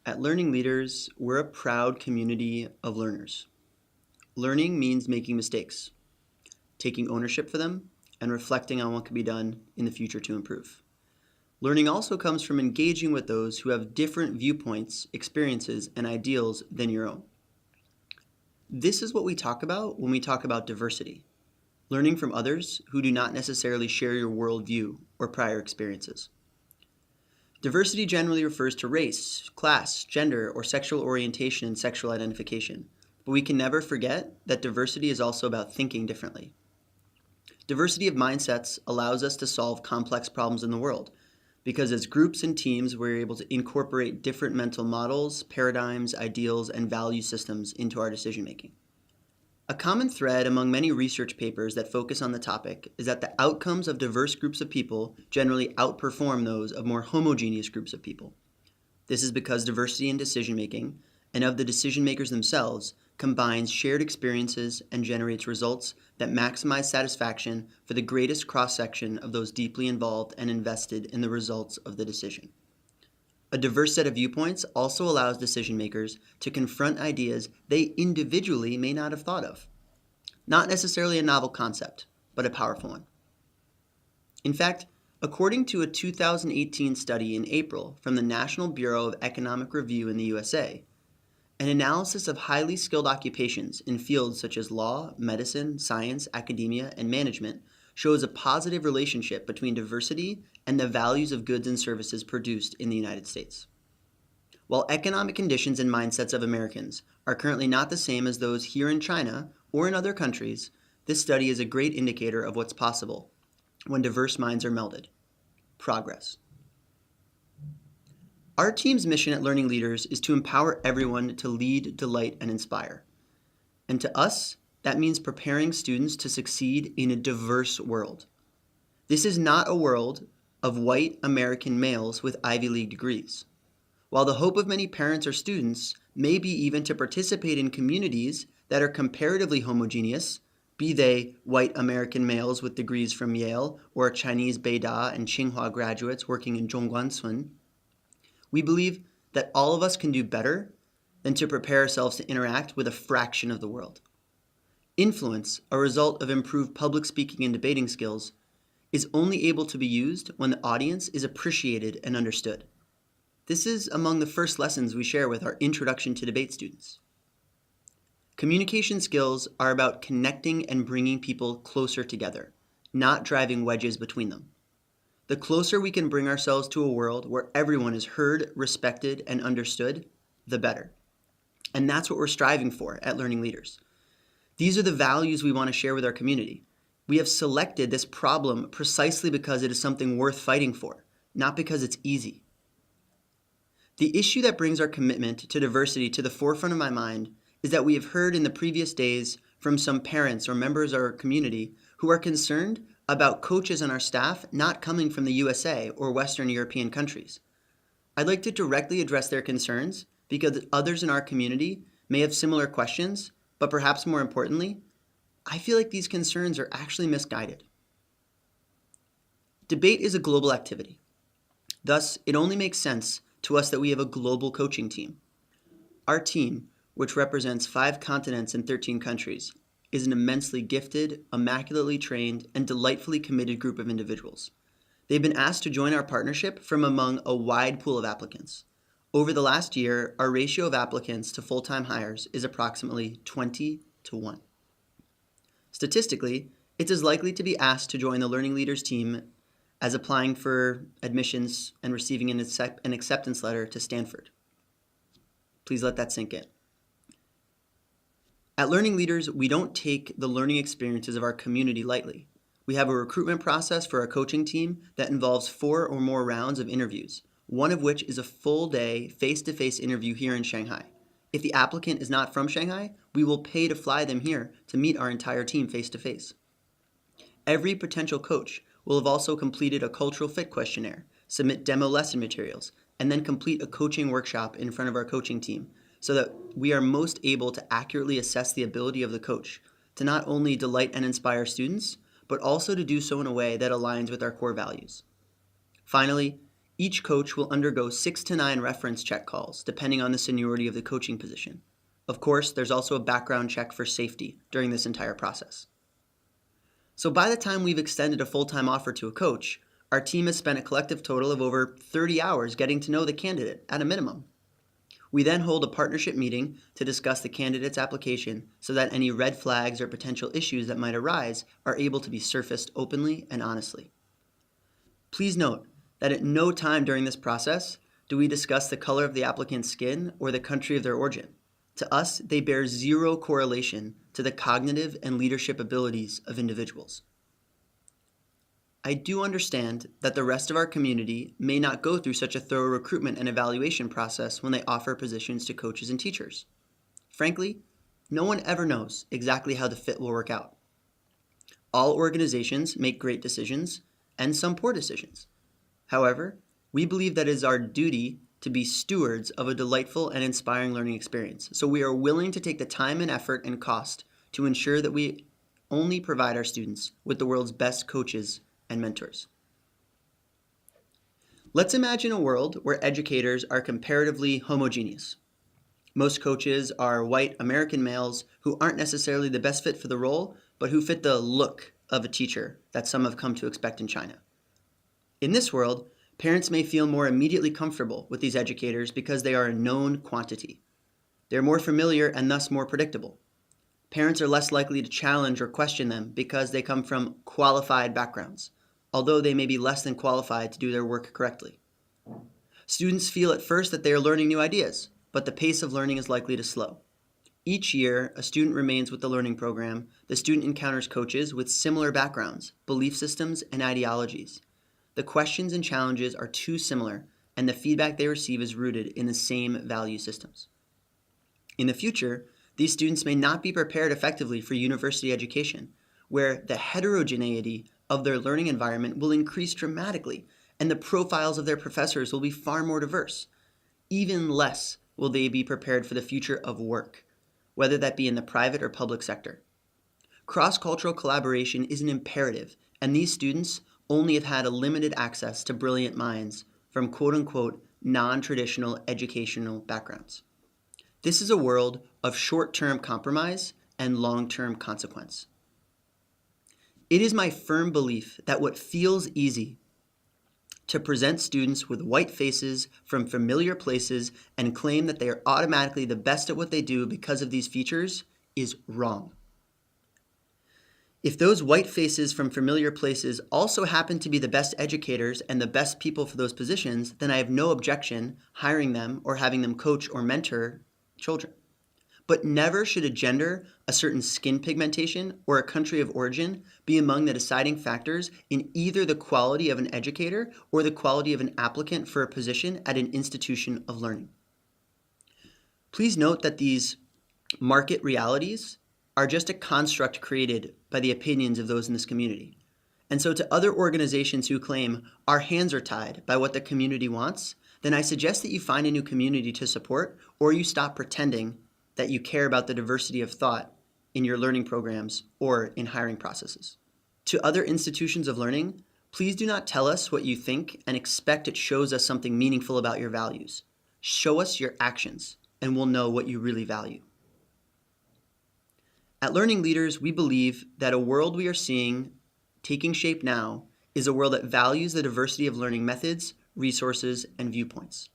At Learning Leaders, we're a proud community of learners. Learning means making mistakes, taking ownership for them, and reflecting on what can be done in the future to improve. Learning also comes from engaging with those who have different viewpoints, experiences, and ideals than your own. This is what we talk about when we talk about diversity, learning from others who do not necessarily share your worldview or prior experiences. Diversity generally refers to race, class, gender, or sexual orientation and sexual identification. But we can never forget that diversity is also about thinking differently. Diversity of mindsets allows us to solve complex problems in the world because as groups and teams, we're able to incorporate different mental models, paradigms, ideals, and value systems into our decision making. A common thread among many research papers that focus on the topic is that the outcomes of diverse groups of people generally outperform those of more homogeneous groups of people. This is because diversity in decision-making and of the decision-makers themselves combines shared experiences and generates results that maximize satisfaction for the greatest cross-section of those deeply involved and invested in the results of the decision. A diverse set of viewpoints also allows decision makers to confront ideas they individually may not have thought of. Not necessarily a novel concept, but a powerful one. In fact, according to a 2018 study in April from the National Bureau of Economic Review in the USA, an analysis of highly skilled occupations in fields such as law, medicine, science, academia, and management shows a positive relationship between diversity and the values of goods and services produced in the United States. While economic conditions and mindsets of Americans are currently not the same as those here in China or in other countries, this study is a great indicator of what's possible when diverse minds are melded. Progress. Our team's mission at Learning Leaders is to empower everyone to lead, delight, and inspire. And to us, that means preparing students to succeed in a diverse world. This is not a world of white American males with Ivy League degrees. While the hope of many parents or students may be even to participate in communities that are comparatively homogeneous, be they white American males with degrees from Yale or Chinese Beida and Tsinghua graduates working in Zhongguancun, we believe that all of us can do better than to prepare ourselves to interact with a fraction of the world. Influence, a result of improved public speaking and debating skills, is only able to be used when the audience is appreciated and understood. This is among the first lessons we share with our Introduction to Debate students. Communication skills are about connecting and bringing people closer together, not driving wedges between them. The closer we can bring ourselves to a world where everyone is heard, respected, and understood, the better. And that's what we're striving for at Learning Leaders. These are the values we want to share with our community. We have selected this problem precisely because it is something worth fighting for, not because it's easy. The issue that brings our commitment to diversity to the forefront of my mind is that we have heard in the previous days from some parents or members of our community who are concerned about coaches on our staff not coming from the USA or Western European countries. I'd like to directly address their concerns because others in our community may have similar questions, but perhaps more importantly, I feel like these concerns are actually misguided. Debate is a global activity. Thus, it only makes sense to us that we have a global coaching team. Our team, which represents 5 continents and 13 countries, is an immensely gifted, immaculately trained, and delightfully committed group of individuals. They've been asked to join our partnership from among a wide pool of applicants. Over the last year, our ratio of applicants to full-time hires is approximately 20-1. Statistically, it's as likely to be asked to join the Learning Leaders team as applying for admissions and receiving an acceptance letter to Stanford. Please let that sink in. At Learning Leaders, we don't take the learning experiences of our community lightly. We have a recruitment process for our coaching team that involves 4 or more rounds of interviews, one of which is a full-day face-to-face interview here in Shanghai. If the applicant is not from Shanghai, we will pay to fly them here to meet our entire team face-to-face. Every potential coach will have also completed a cultural fit questionnaire, submit demo lesson materials, and then complete a coaching workshop in front of our coaching team so that we are most able to accurately assess the ability of the coach to not only delight and inspire students, but also to do so in a way that aligns with our core values. Finally, Each coach will undergo 6 to 9 reference check calls, depending on the seniority of the coaching position. Of course, there's also a background check for safety during this entire process. So by the time we've extended a full-time offer to a coach, our team has spent a collective total of over 30 hours getting to know the candidate at a minimum. We then hold a partnership meeting to discuss the candidate's application so that any red flags or potential issues that might arise are able to be surfaced openly and honestly. Please note that at no time during this process do we discuss the color of the applicant's skin or the country of their origin. To us, they bear zero correlation to the cognitive and leadership abilities of individuals. I do understand that the rest of our community may not go through such a thorough recruitment and evaluation process when they offer positions to coaches and teachers. Frankly, no one ever knows exactly how the fit will work out. All organizations make great decisions and some poor decisions. However, we believe that it is our duty to be stewards of a delightful and inspiring learning experience. So we are willing to take the time and effort and cost to ensure that we only provide our students with the world's best coaches and mentors. Let's imagine a world where educators are comparatively homogeneous. Most coaches are white American males who aren't necessarily the best fit for the role, but who fit the look of a teacher that some have come to expect in China. In this world, parents may feel more immediately comfortable with these educators because they are a known quantity. They're more familiar and thus more predictable. Parents are less likely to challenge or question them because they come from qualified backgrounds, although they may be less than qualified to do their work correctly. Students feel at first that they are learning new ideas, but the pace of learning is likely to slow. Each year, a student remains with the learning program. The student encounters coaches with similar backgrounds, belief systems, and ideologies. The questions and challenges are too similar, and the feedback they receive is rooted in the same value systems. In the future, these students may not be prepared effectively for university education, where the heterogeneity of their learning environment will increase dramatically, and the profiles of their professors will be far more diverse. Even less will they be prepared for the future of work, whether that be in the private or public sector. Cross-cultural collaboration is an imperative, and these students only have had a limited access to brilliant minds from quote-unquote non-traditional educational backgrounds. This is a world of short-term compromise and long-term consequence. It is my firm belief that what feels easy to present students with white faces from familiar places and claim that they are automatically the best at what they do because of these features is wrong. If those white faces from familiar places also happen to be the best educators and the best people for those positions, then I have no objection hiring them or having them coach or mentor children. But never should a gender, a certain skin pigmentation, or a country of origin be among the deciding factors in either the quality of an educator or the quality of an applicant for a position at an institution of learning. Please note that these market realities are just a construct created by the opinions of those in this community. And so to other organizations who claim our hands are tied by what the community wants, then I suggest that you find a new community to support, or you stop pretending that you care about the diversity of thought in your learning programs or in hiring processes. To other institutions of learning, please do not tell us what you think and expect it shows us something meaningful about your values. Show us your actions, and we'll know what you really value. At Learning Leaders, we believe that a world we are seeing taking shape now is a world that values the diversity of learning methods, resources, and viewpoints.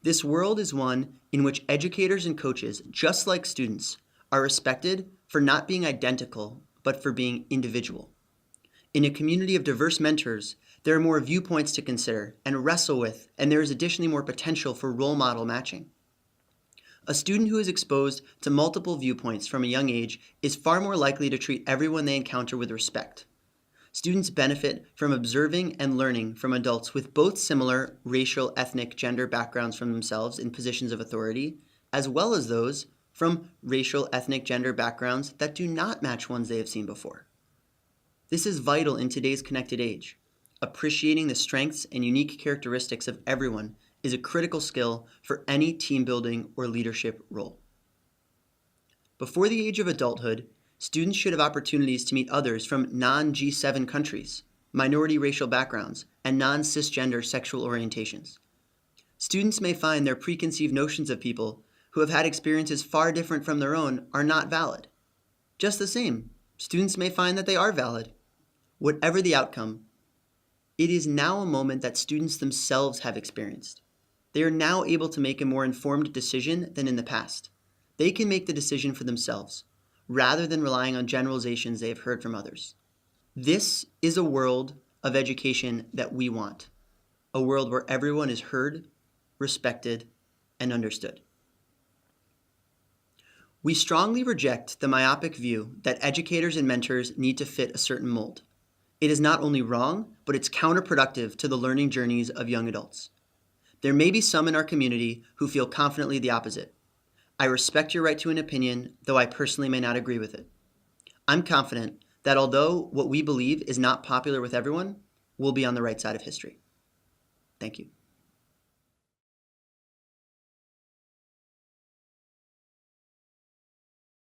This world is one in which educators and coaches, just like students, are respected for not being identical, but for being individual. In a community of diverse mentors, there are more viewpoints to consider and wrestle with, and there is additionally more potential for role model matching. A student who is exposed to multiple viewpoints from a young age is far more likely to treat everyone they encounter with respect. Students benefit from observing and learning from adults with both similar racial, ethnic, gender backgrounds from themselves in positions of authority, as well as those from racial, ethnic, gender backgrounds that do not match ones they have seen before. This is vital in today's connected age. Appreciating the strengths and unique characteristics of everyone is a critical skill for any team building or leadership role. Before the age of adulthood, students should have opportunities to meet others from non-G7 countries, minority racial backgrounds, and non-cisgender sexual orientations. Students may find their preconceived notions of people who have had experiences far different from their own are not valid. Just the same, students may find that they are valid. Whatever the outcome, it is now a moment that students themselves have experienced. They are now able to make a more informed decision than in the past. They can make the decision for themselves, rather than relying on generalizations they have heard from others. This is a world of education that we want, a world where everyone is heard, respected, and understood. We strongly reject the myopic view that educators and mentors need to fit a certain mold. It is not only wrong, but it's counterproductive to the learning journeys of young adults. There may be some in our community who feel confidently the opposite. I respect your right to an opinion, though I personally may not agree with it. I'm confident that although what we believe is not popular with everyone, we'll be on the right side of history. Thank you.